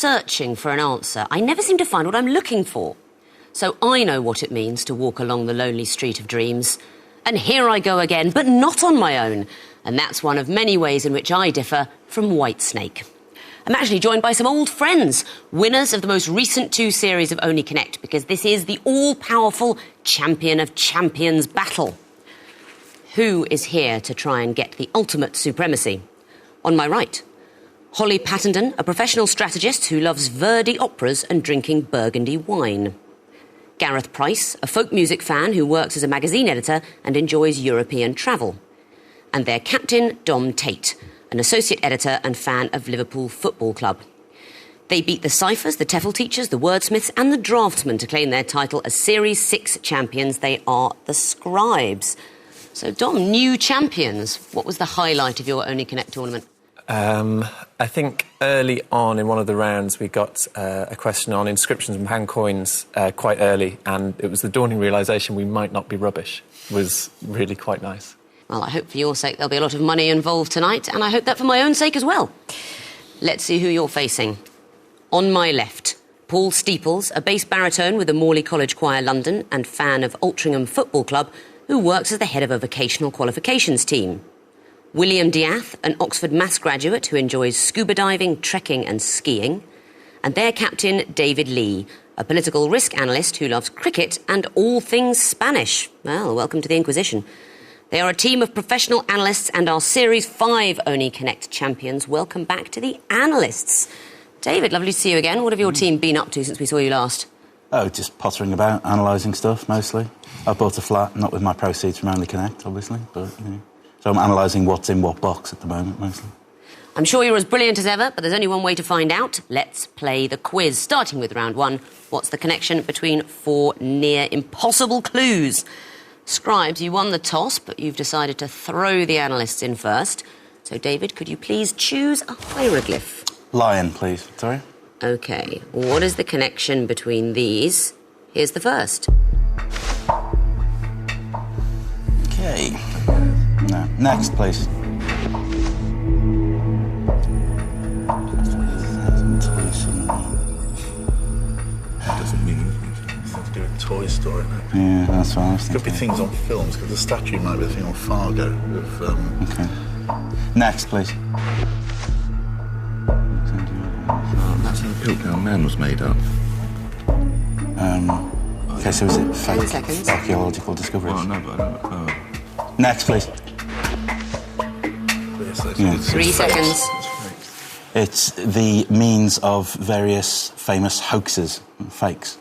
searching for an answer, I never seem to find what I'm looking for. So I know what it means to walk along the lonely street of dreams. And here I go again, but not on my own. And that's one of many ways in which I differ from Whitesnake. I'm actually joined by some old friends, winners of the most recent 2 series of Only Connect, because this is the all-powerful Champion of Champions battle. Who is here to try and get the ultimate supremacy? On my right, Holly Pattenden, a professional strategist who loves Verdi operas and drinking Burgundy wine. Gareth Price, a folk music fan who works as a magazine editor and enjoys European travel. And their captain, Dom Tate, an associate editor and fan of Liverpool Football Club. They beat the ciphers, the TEFL teachers, the wordsmiths and the draftsmen to claim their title as Series 6 champions. They are the Scribes. So, Dom, new champions. What was the highlight of your Only Connect tournament? I think early on in one of the rounds we got a question on inscriptions and pound coins quite early, and it was the dawning realisation we might not be rubbish. It was really quite nice. Well, I hope for your sake there'll be a lot of money involved tonight, and I hope that for my own sake as well. Let's see who you're facing. On my left, Paul Steeples, a bass baritone with the Morley College Choir London and fan of Altrincham Football Club, who works as the head of a vocational qualifications team. William Diath, an Oxford maths graduate who enjoys scuba diving, trekking and skiing. And their captain, David Lee, a political risk analyst who loves cricket and all things Spanish. Well, welcome to the Inquisition. They are a team of professional analysts and are Series 5 Only Connect champions. Welcome back to the Analysts. David, lovely to see you again. What have your team been up to since we saw you last? Oh, just pottering about, analysing stuff, mostly. I bought a flat, not with my proceeds from Only Connect, obviously, but, you know. So I'm analysing what's in what box at the moment, mostly. I'm sure you're as brilliant as ever, but there's only one way to find out. Let's play the quiz. Starting with round 1, what's the connection between 4 near impossible clues? Scribes, you won the toss, but you've decided to throw the analysts in first. So, David, could you please choose a hieroglyph? Lion, please. Sorry? OK. What is the connection between these? Here's the first. OK. No. Next, please. Doesn't mean anything. It's to do with Toy Story, isn't it? Yeah, that's what I was thinking. Could be things on films, because the statue might be a thing on Fargo. OK. Next, please. That's how Piltdown Man was made up. OK, so is it 10 seconds. archaeological discoveries? Oh, no, but I don't know. Next, please. Yeah. 3 seconds. It's the means of various famous hoaxes and fakes.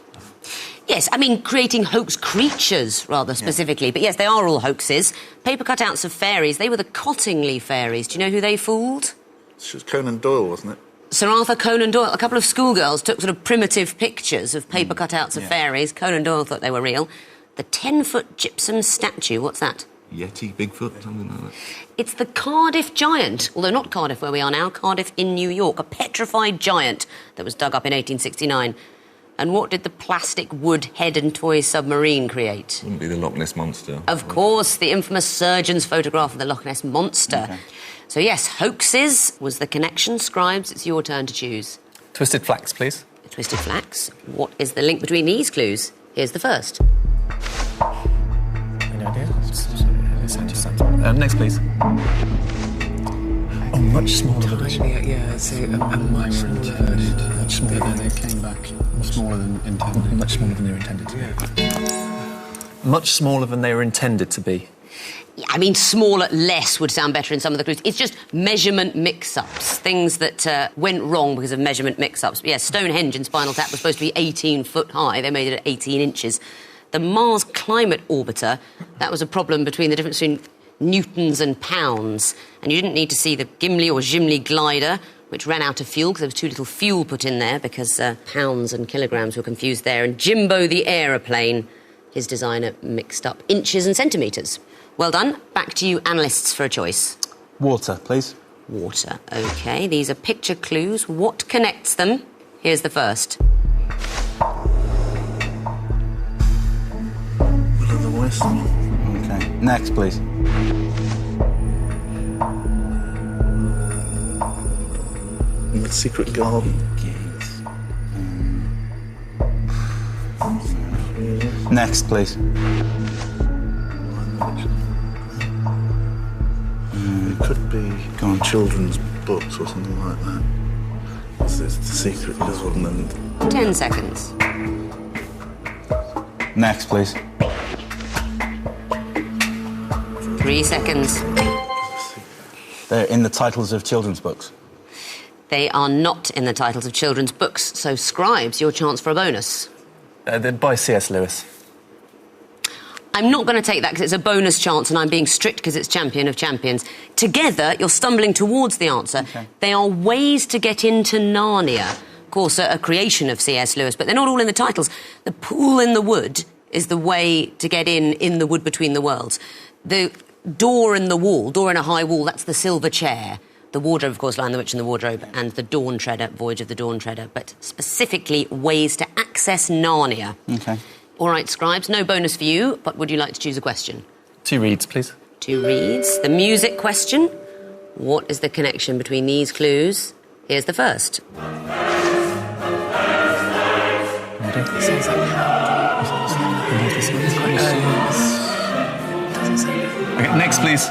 Yes, I mean, creating hoax creatures, rather specifically. Yeah. But yes, they are all hoaxes. Paper cutouts of fairies. They were the Cottingley fairies. Do you know who they fooled? It was Conan Doyle, wasn't it? Sir Arthur Conan Doyle. A couple of schoolgirls took sort of primitive pictures of paper cutouts of fairies. Conan Doyle thought they were real. The 10-foot gypsum statue, what's that? Yeti, Bigfoot, something like that. It's the Cardiff Giant, although not Cardiff where we are now, Cardiff in New York, a petrified giant that was dug up in 1869. And what did the plastic wood head and toy submarine create? Wouldn't be the Loch Ness Monster. Of course, the infamous surgeon's photograph of the Loch Ness Monster. Okay. So yes, hoaxes was the connection. Scribes, it's your turn to choose. Twisted flax, please. Twisted flax. What is the link between these clues? Here's the first. Any idea? Next, please. Oh, much smaller than yeah, say much smaller than much smaller than they came back. Smaller than intended. Much smaller than they were intended to be. Much smaller than they were intended to be. Yeah, I mean, smaller, less would sound better in some of the clues. It's just measurement mix-ups, things that went wrong because of measurement mix-ups. But yeah, Stonehenge in Spinal Tap was supposed to be 18 foot high. They made it at 18 inches. The Mars Climate Orbiter, that was a problem between the difference between newtons and pounds. And you didn't need to see the Gimli or Gimli glider, which ran out of fuel because there was too little fuel put in there because pounds and kilograms were confused there. And Jimbo the aeroplane, his designer mixed up inches and centimetres. Well done. Back to you, analysts, for a choice. Water, please. Water. OK, these are picture clues. What connects them? Here's the first. Will of the West. OK. Next, please. The Secret Garden. Next, please. It could be go on children's books or something like that. It's the secret little and 10 seconds. Next, please. 3 seconds. They're in the titles of children's books. They are not in the titles of children's books, so Scribes, your chance for a bonus. They're by C.S. Lewis. I'm not going to take that because it's a bonus chance and I'm being strict because it's Champion of Champions. Together, you're stumbling towards the answer. Okay. They are ways to get into Narnia. Of course, a creation of C.S. Lewis, but they're not all in the titles. The Pool in the Wood is the way to get in the wood between the worlds. The door in the wall, door in a high wall, that's the silver chair. The wardrobe, of course, Lion the Witch and the Wardrobe, and the Dawn Treader, Voyage of the Dawn Treader, but specifically ways to access Narnia. Okay. All right, Scribes, no bonus for you, but would you like to choose a question? 2 reads, please. 2 reads. The music question. What is the connection between these clues? Here's the first. Sounds like Okay, next, please.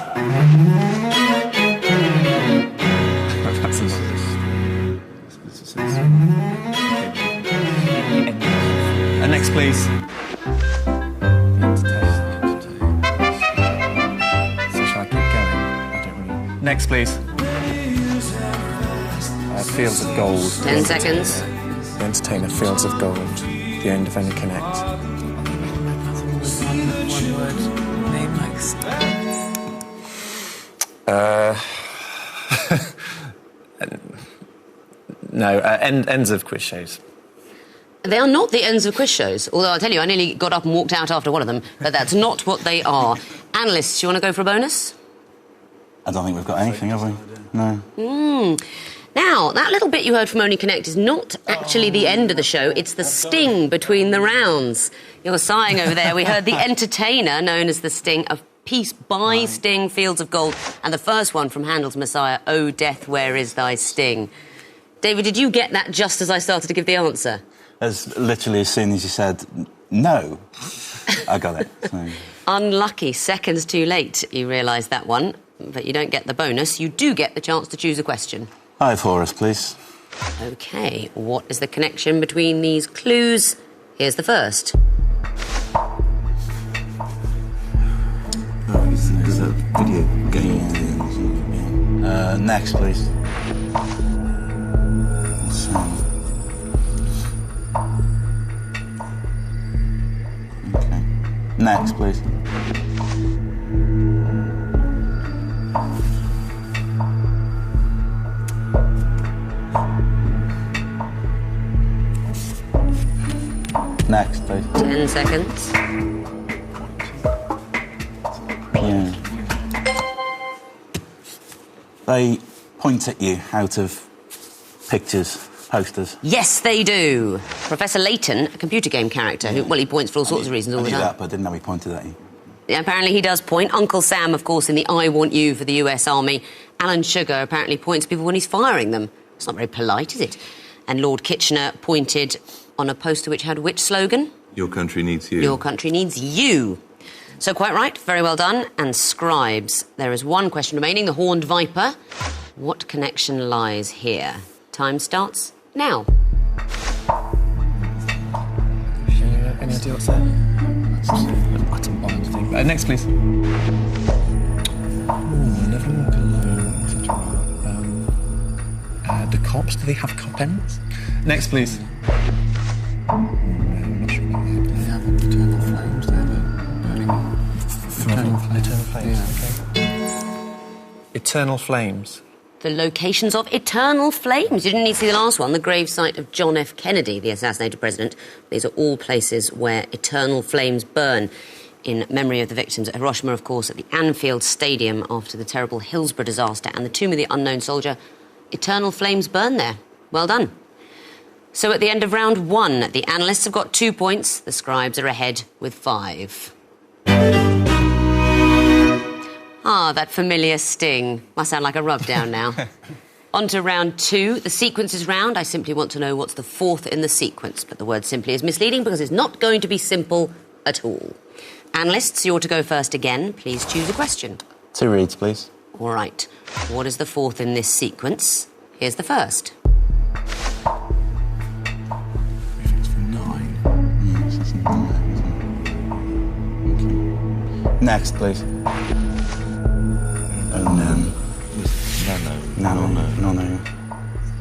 Next, please. So shall I keep going? I don't really... Next, please. Fields of Gold. 10 seconds. The Entertainer, Fields of Gold. The End of Any Connect. One word name like... No, ends of quiz shows. They are not the ends of quiz shows, although I'll tell you, I nearly got up and walked out after one of them, but that's not what they are. Analysts, you want to go for a bonus? I don't think we've got anything, have we? No. Now, that little bit you heard from Only Connect is not actually the end of the show, it's the sting between the rounds. You're sighing over there. We heard the Entertainer, known as the Sting, a piece by Sting, Fields of Gold, and the first one from Handel's Messiah, O Death, Where Is Thy Sting? David, did you get that just as I started to give the answer? As literally as soon as you said no, I got it. So. Unlucky, seconds too late, you realised that one, but you don't get the bonus. You do get the chance to choose a question. 5 for us, please. OK, what is the connection between these clues? Here's the first. Oh, is that video game? Next, please. Okay. Next, please. Next, please. 10 seconds. Yeah. They point at you out of pictures, posters. Yes, they do. Professor Layton, a computer game character, who, well, he points for all sorts of reasons all I the knew time. that, but I didn't know he pointed at you. Yeah, apparently he does point. Uncle Sam, of course, in the I Want You for the US Army. Alan Sugar apparently points at people when he's firing them. It's not very polite, is it? And Lord Kitchener pointed on a poster which had which slogan? Your country needs you. Your country needs you. So quite right, very well done. And Scribes, there is one question remaining, the Horned Viper. What connection lies here? Time starts now. Any idea what's that? An atom bomb thing. Next, please. Never walk alone, etc. The cops, do they have cop ends? Next, please. I'm not sure about that. Do they have eternal flames? Do they have eternal flames? Yeah. Eternal Flames. The locations of eternal flames. You didn't need to see the last one, the gravesite of John F. Kennedy, the assassinated president. These are all places where eternal flames burn in memory of the victims at Hiroshima, of course, at the Anfield Stadium after the terrible Hillsborough disaster and the Tomb of the Unknown Soldier. Eternal flames burn there. Well done. So at the end of round 1, the analysts have got 2 points. The Scribes are ahead with 5. Ah, that familiar sting. Must sound like a rub-down now. On to round 2. The sequences round. I simply want to know what's the 4th in the sequence. But the word simply is misleading because it's not going to be simple at all. Analysts, you're to go first again. Please choose a question. 2 reads, please. All right. What is the fourth in this sequence? Here's the first. Prefix for 9. Yes, that's not nine, isn't it? Okay. Next, please. Onan. Nano. Nono.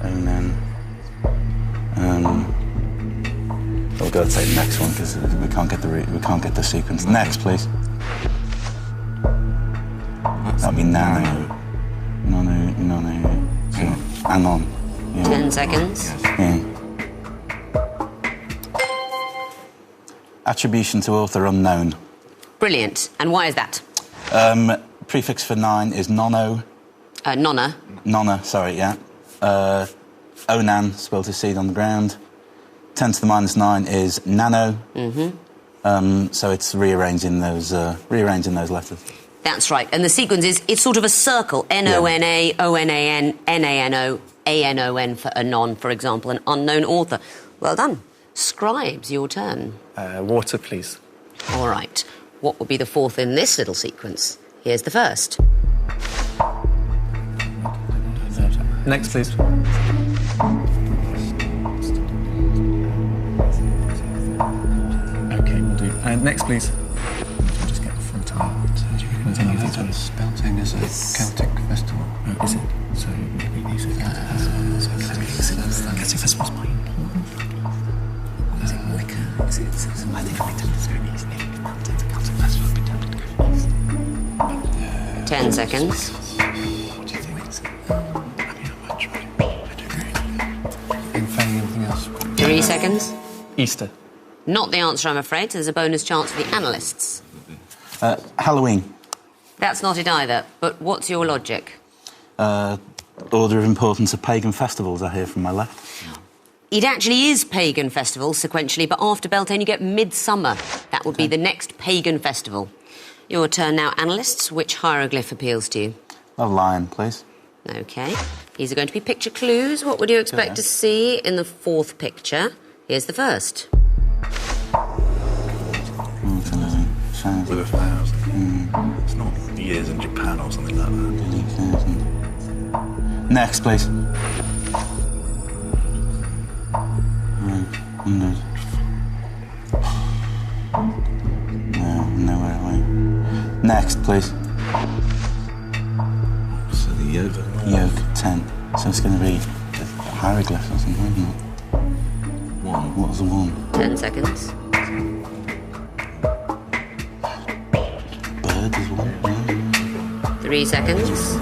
Onan. I'll go take the next one because we can't get the sequence. Next, please. That'll be nano. Nono. So, anon. Yeah. 10 seconds. Yeah. Attribution to author unknown. Brilliant. And why is that? Prefix for 9 is nono. Nonna. Nonna, sorry, yeah. Onan, spelled as seed on the ground. 10 to the minus 9 is nano. So it's rearranging those letters. That's right. And the sequence is, it's sort of a circle. N-O-N-A, O-N-A-N, N-A-N-O, A-N-O-N for anon, for example, an unknown author. Well done. Scribes, your turn. Water, please. All right. What would be the fourth in this little sequence? Here's the first. Next, please. Okay, we'll do. Next, please. We'll just get the full time. Beltane is a Celtic festival. Oh, is it? So maybe these are Celtic festivals might be important. Is it liquor? I think I'll be tempted to go east. Beltane's a Celtic festival. I'll be tempted to go east. 10 seconds. What do you think? I mean, I might try. I don't know. And failing everything else. 3 seconds. Easter. Not the answer, I'm afraid. So there's a bonus chance for the analysts. Halloween. That's not it either. But what's your logic? Order of importance of pagan festivals, I hear from my left. It actually is pagan festival, sequentially, but after Beltane you get Midsummer. That would be the next pagan festival. Your turn now, analysts. Which hieroglyph appeals to you? A lion, please. OK. These are going to be picture clues. What would you expect to see in the fourth picture? Here's the first. With 1,000. It's not years in Japan or something like that. Next, please. 100. Nowhere away. Next, please. So the yoke. Yoke, 10. So it's going to be a hieroglyph or something, isn't it? 1. What was the 1? 10 seconds. Bird is 1. 3 seconds.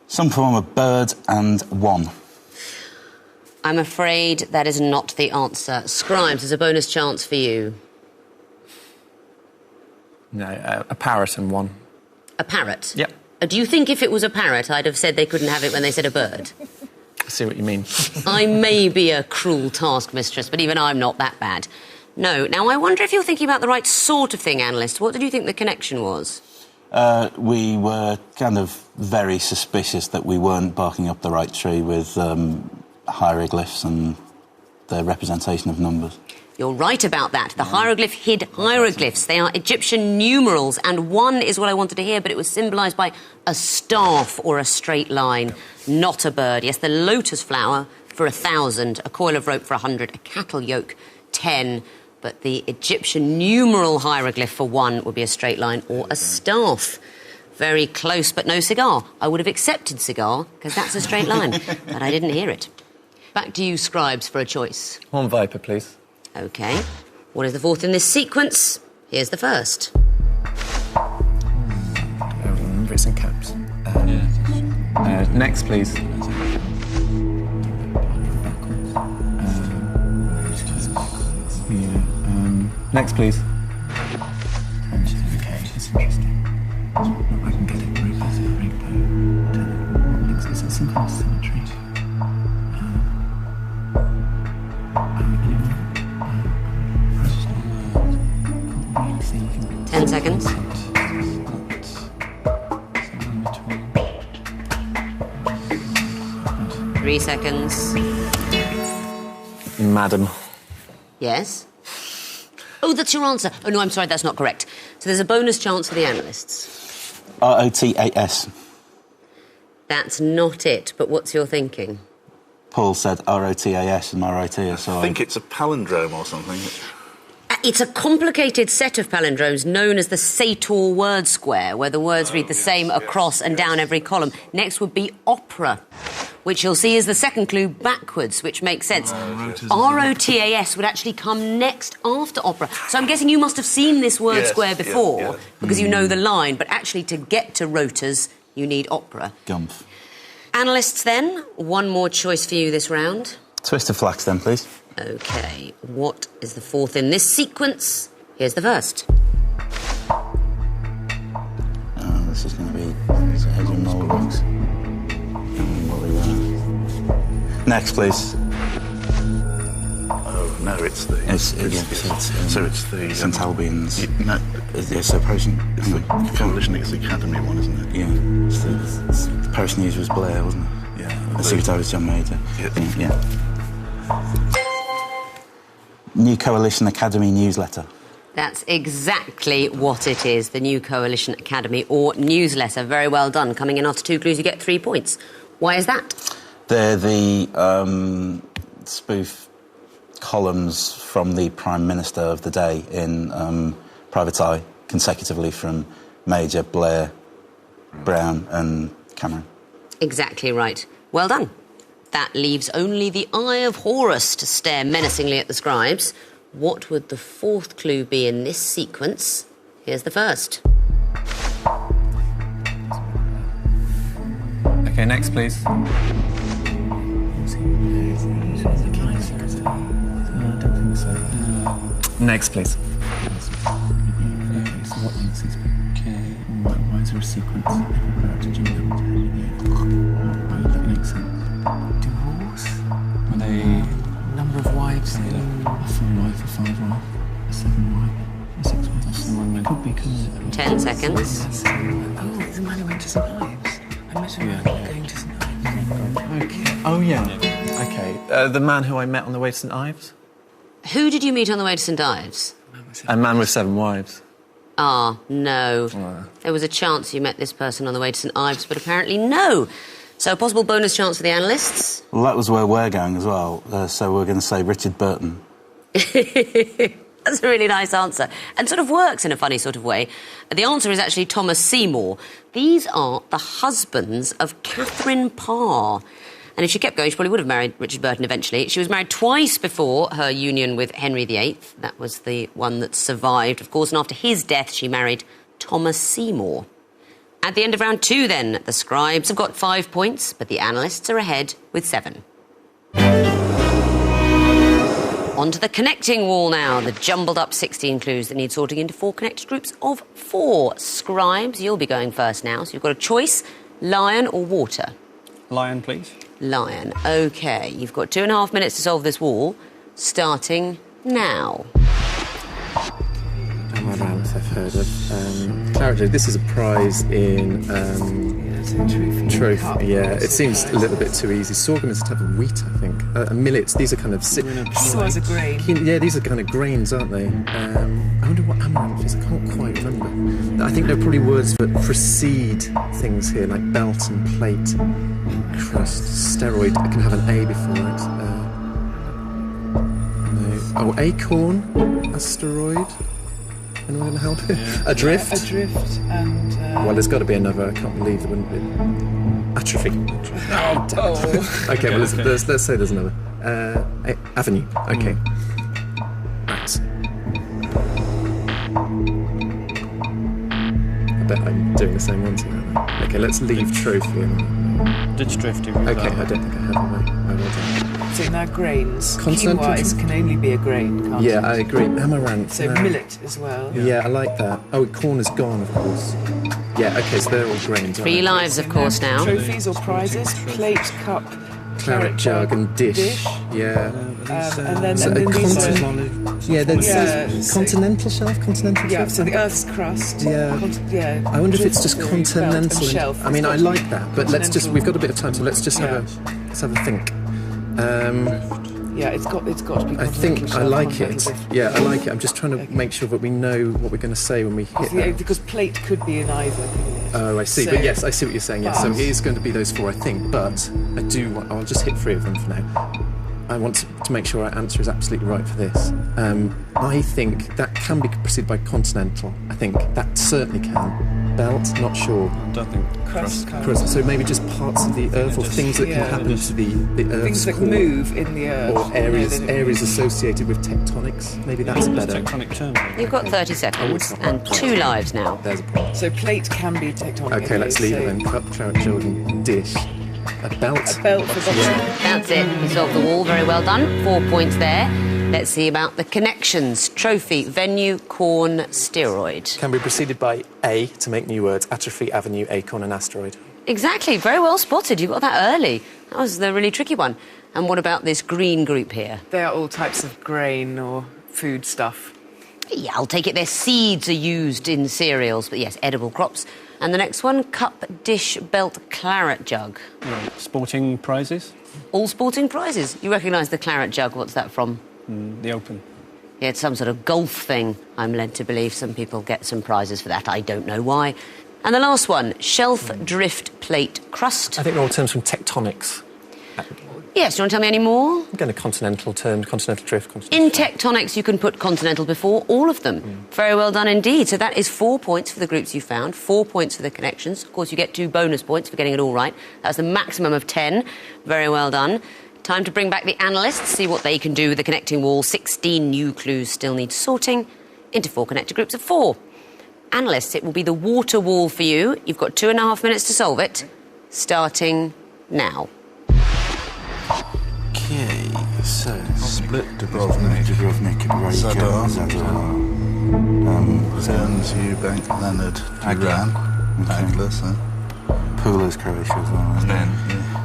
Some form of bird and 1. I'm afraid that is not the answer. Scribes, there's a bonus chance for you. No, a parrot and 1. A parrot? Yep. Do you think if it was a parrot, I'd have said they couldn't have it when they said a bird? I see what you mean. I may be a cruel taskmistress, but even I'm not that bad. No. Now, I wonder if you're thinking about the right sort of thing, analyst. What did you think the connection was? We were kind of very suspicious that we weren't barking up the right tree with hieroglyphs and the representation of numbers. You're right about that. The hieroglyph hid hieroglyphs. They are Egyptian numerals, and 1 is what I wanted to hear, but it was symbolised by a staff or a straight line, not a bird. Yes, the lotus flower for 1,000, a coil of rope for 100, a cattle yoke, 10, but the Egyptian numeral hieroglyph for 1 would be a straight line or a staff. Very close, but no cigar. I would have accepted cigar, because that's a straight line, but I didn't hear it. Back to you, Scribes, for a choice. 1 viper, please. OK. What is the fourth in this sequence? Here's the first. Remember, it's in caps. Next, please. Next, please. Okay, it's interesting. I can get it. Is it some kind of symmetry? 10 seconds. 3 seconds. Madam. Yes? Oh, that's your answer. Oh, no, I'm sorry, that's not correct. So there's a bonus chance for the analysts. ROTAS. That's not it, but what's your thinking? Paul said ROTAS and ROT, so I think it's a palindrome or something. It's a complicated set of palindromes known as the Sator word square, where the words read the same across and down every column. Next would be opera, which you'll see is the second clue backwards, which makes sense. ROTAS would actually come next after opera. So I'm guessing you must have seen this word square before, because you know the line, but actually to get to rotors, you need opera. Gumph. Analysts, then, one more choice for you this round. Twist of flax, then, please. OK, what is the fourth in this sequence? Here's the first. This is going to be Adrian Mulbergs. Next, please. Oh, no, it's the... It's the... St Albans. No, It's approaching... it's the coalition, it's the Academy one, isn't it? Yeah. It's the Parish News was Blair, wasn't it? Yeah. The Secretary was John Major. Yeah. New Coalition Academy newsletter. That's exactly what it is, the New Coalition Academy or newsletter. Very well done. Coming in after 2 clues, you get 3 points. Why is that? They're the spoof columns from the Prime Minister of the day in Private Eye, consecutively from Major, Blair, Brown and Cameron. Exactly right. Well done. That leaves only the Eye of Horus to stare menacingly at the Scribes. What would the fourth clue be in this sequence? Here's the first. OK, next, please. Next, please. Okay, so what links these people? Okay, why is there a sequence? That makes sense. Divorce? Are they... Number of wives? A 4-wife, a 5-wife, a 7-wife, a 6-wife. Could be, couldn't it? 10 seconds. Oh, it's the man who went to St Ives. I met him going to St Ives. Okay. Oh, yeah. OK, the man who I met on the way to St Ives? Who did you meet on the way to St Ives? A man with 7 wives. Ah, no. There was a chance you met this person on the way to St Ives, but apparently no. So a possible bonus chance for the analysts. Well, that was where we're going as well, so we're going to say Richard Burton. That's a really nice answer, and sort of works in a funny sort of way. The answer is actually Thomas Seymour. These are the husbands of Catherine Parr. And if she kept going, she probably would have married Richard Burton eventually. She was married twice before her union with Henry VIII. That was the one that survived, of course, and after his death, she married Thomas Seymour. At the end of round 2, then, the Scribes have got 5 points, but the analysts are ahead with 7. On to the connecting wall now, the jumbled-up 16 clues that need sorting into 4 connected groups of 4. Scribes, you'll be going first now, so you've got a choice, lion or water. Lion, please. Lion. OK, you've got 2.5 minutes to solve this wall, starting now. Amaranth, I've heard of. Clarity, this is a prize in trophy. Yeah, it seems a little bit too easy. Sorghum is a type of wheat, I think. Millets, these are kind of... Quinoa is a grain. Yeah, these are kind of grains, aren't they? I wonder what amaranth is. I can't quite remember. I think there are probably words that precede things here, like belt and plate, crust, steroid. I can have an A before it. No. Oh, acorn, asteroid. Anyone going to help here? Yeah. Adrift? Adrift and... Well, there's got to be another. I can't believe there wouldn't be. Atrophy. Oh, damn it. OK, well, let's say there's another. Avenue. OK. Right. I bet I'm doing the same ones here. OK, let's leave trophy. Did drift? OK, I don't think I have. I will. So now grains. Consonant Quinoa can only be a grain, can't it? Yeah, I agree. Amaranth. So millet as well. Yeah, I like that. Oh, corn is gone, of course. Yeah, OK, so they're all grains. 3 lives, of course, now. Trophies or prizes, plate, cup, claret jug and dish. Yeah. And then, so and then these yeah, there's continental shelf, continental yeah, shelf. so the Earth's crust. Yeah. I wonder if it's just continental. Shelf. I mean, I like that, but we've got a bit of time, so let's just have a think. Yeah, it's got to be. I think I like it. Continental. Yeah, I like it. I'm just trying to make sure that we know what we're going to say when we hit Yeah, that. because plate could be in either. couldn't it? Oh, I see. So- But yes, I see what you're saying. Yes, so but- it is going to be those 4, I think. But I do want... I'll just hit 3 of them for now. I want to make sure our answer is absolutely right for this. I think that can be preceded by continental. I think that certainly can. Belt, not sure. I don't think crust. Crust, so maybe just parts of the earth or just- things that yeah. can happen to the earth's Things that core. move in the earth. Or areas Yeah, areas associated with tectonics. Maybe that's There's better. tectonic terms. You've got 30 seconds and 2 lives now. There's a point. So plate can be tectonic. Okay, let's leave so it then. Cup, trout, children, dish. A belt. A belt for boxing. That's it. You solved the wall. Very well done. 4 points there. Let's see about the connections. Trophy, venue, corn, steroid. Can be preceded by A to make new words. Atrophy, avenue, acorn and asteroid. Exactly. Very well spotted. You got that early. That was the really tricky one. And what about this green group here? They are all types of grain or food stuff. Yeah, I'll take it their seeds are used in cereals, but yes, edible crops. And the next one, cup, dish, belt, claret jug. Sporting prizes, All sporting prizes. You recognise the claret jug. What's that from? the Open. Yeah, it's some sort of golf thing, I'm led to believe. Some people get some prizes for that. I don't know why. And the last one, shelf, drift, plate, crust. I think they're all terms from tectonics. Yes, do you want to tell me any more? Again, a continental term, continental drift, In continental... tectonics, you can put continental before all of them. Very well done indeed. So that is 4 points for the groups you found, 4 points for the connections. Of course, you get 2 bonus points for getting it all right. That's the maximum of 10. Very well done. Time to bring back the analysts, see what they can do with the connecting wall. 16 new clues still need sorting into 4 connected groups of 4. Analysts, it will be the water wall for you. You've got 2.5 minutes to solve it, starting now. Okay, so Split Dubrovnik, Dubrovnik, Zadar, Zadar. Burns, Eubank, Leonard, Duran, Hagler, so. Pula's Croatia as well, isn't it?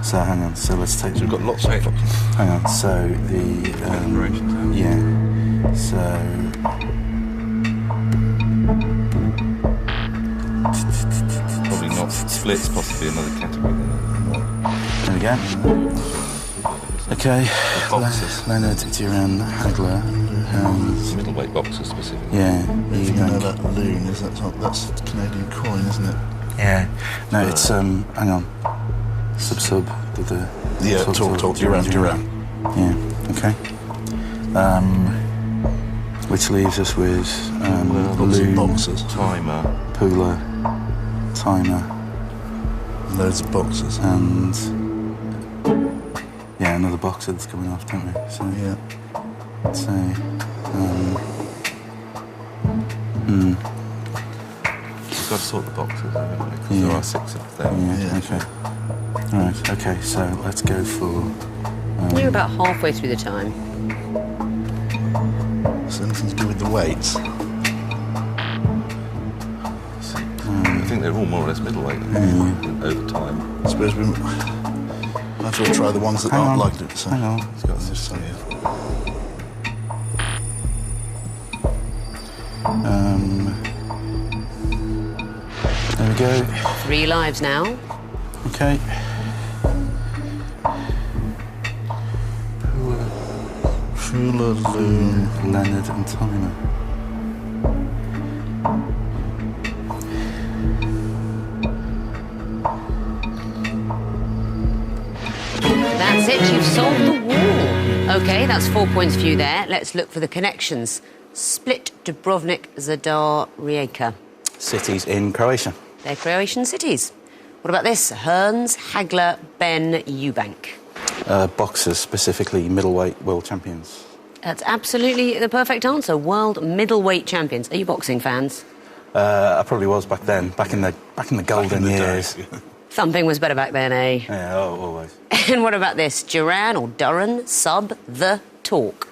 So hang on, so let's take... We've got lots of Hang on, so the... yeah, so... Probably not splits, possibly another category. There we go. Okay, Boxers. Leonard, Duran, Hagler, Middleweight boxers specifically. yeah, If you know Eubank. that loon, is that's a Canadian coin, isn't it? Yeah. No, it's, hang on. Sub, the... Yeah, talk, Duran. Yeah, okay. Which leaves us with Lots of Loon, boxers. Timer. Pula, Timer, Loads of boxers. and yeah, another boxer that's coming off, don't we? So Yeah. let's say You've got to sort the boxes, haven't you? Because Yeah. there are 6 of them. yeah, okay. Right, okay, so let's go for You're about halfway through the time. So anything to do with the weights. I think they're all more or less middleweight over time. I suppose we might as well try the ones that Hang aren't on. like it. So. Hang on. It's got this, so, yeah. there we go. 3 lives now. Okay. Fula, Loon. Leonard and Timer. That's it, you've solved the wall. OK, that's 4 points for you there. Let's look for the connections. Split, Dubrovnik, Zadar, Rijeka. Cities in Croatia. They're Croatian cities. What about this? Hearns, Hagler, Ben, Eubank. Boxers, specifically middleweight world champions. That's absolutely the perfect answer. World middleweight champions. Are you boxing fans? I probably was back then, back in the golden years. Thumping was better back then, eh? Yeah, always. And what about this? Duran or Duran, sub, the, talk.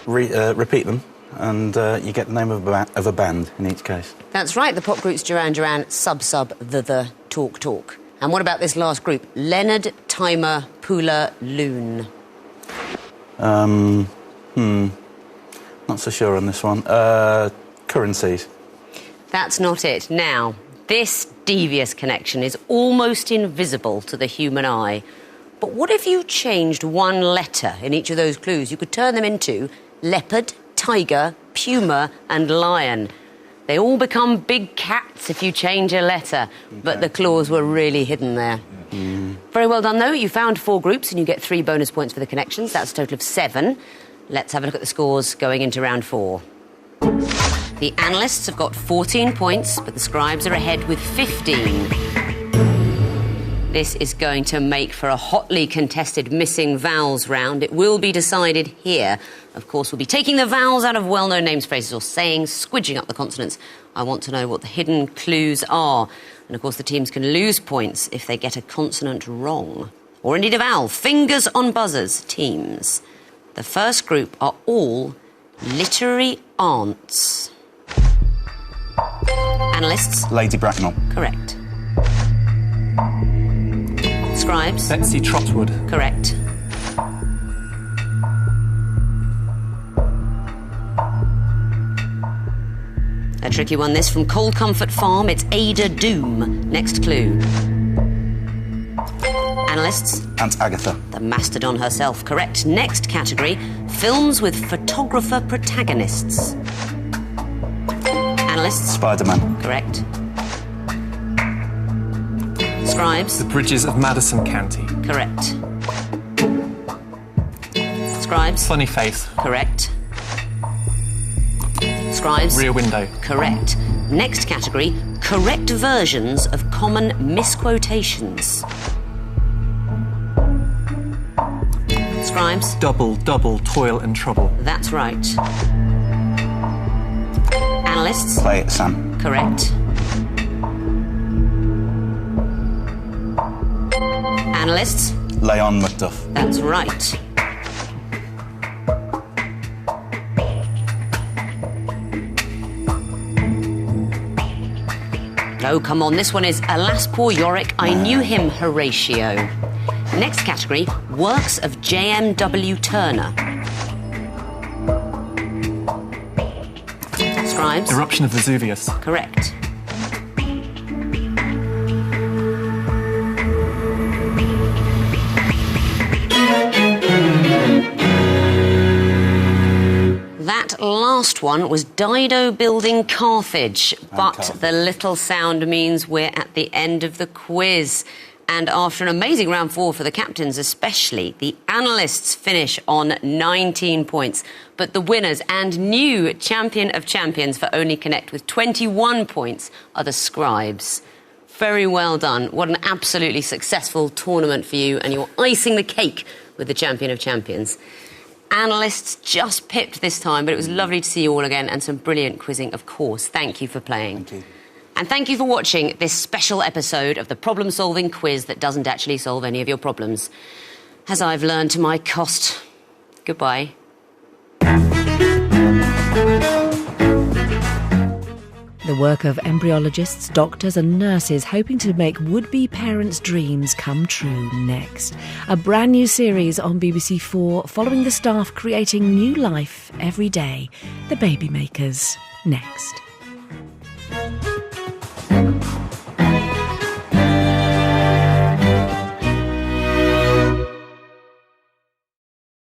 Repeat them, and you get the name of a band in each case. That's right, the pop groups Duran Duran, sub, the, talk. And what about this last group? Leonard, Timer, Pula, Loon. Not so sure on this one. Currencies. That's not it. Now, this devious connection is almost invisible to the human eye. But what if you changed one letter in each of those clues? You could turn them into leopard, tiger, puma and lion. They all become big cats if you change a letter, but the claws were really hidden there. Very well done, though. You found 4 groups and you get 3 bonus points for the connections. That's a total of 7. Let's have a look at the scores going into round 4. The analysts have got 14 points, but the scribes are ahead with 15. This is going to make for a hotly contested missing vowels round. It will be decided here. Of course, we'll be taking the vowels out of well-known names, phrases or sayings, squidging up the consonants. I want to know what the hidden clues are. And, of course, the teams can lose points if they get a consonant wrong. Or indeed a vowel. Fingers on buzzers, teams. The first group are all literary aunts. Analysts? Lady Bracknell. Correct. Scribes? Betsy Trotwood. Correct. A tricky one, this, from Coal Comfort Farm. It's Ada Doom. Next clue. Analysts? Aunt Agatha. The Mastodon herself. Correct. Next category, films with photographer protagonists. Analysts? Spider-Man. Correct. Scribes? The Bridges of Madison County. Correct. Scribes? Funny Face. Correct. Scribes? Rear Window. Correct. Next category, correct versions of common misquotations. Scribes? Double, double, toil and trouble. That's right. Analysts? Play it, Sam. Correct. Analysts? Leon Macduff. That's right. Oh, come on, this one is Alas Poor Yorick, I Knew Him, Horatio. Next category, works of J.M.W. Turner. Scribes? Eruption of Vesuvius. Correct. That last one was Dido building Carthage, but Carthage. the little sound means we're at the end of the quiz. And after an amazing round 4 for the captains especially, the analysts finish on 19 points. But the winners and new champion of champions for Only Connect with 21 points are the Scribes. Very well done. What an absolutely successful tournament for you, and you're icing the cake with the champion of champions. Analysts just pipped this time, but it was lovely to see you all again and some brilliant quizzing, of course. Thank you for playing. Thank you. And thank you for watching this special episode of the problem-solving quiz that doesn't actually solve any of your problems. As I've learned to my cost. Goodbye. The work of embryologists, doctors and nurses hoping to make would-be parents' dreams come true next. A brand new series on BBC4 following the staff creating new life every day. The Baby Makers. Next.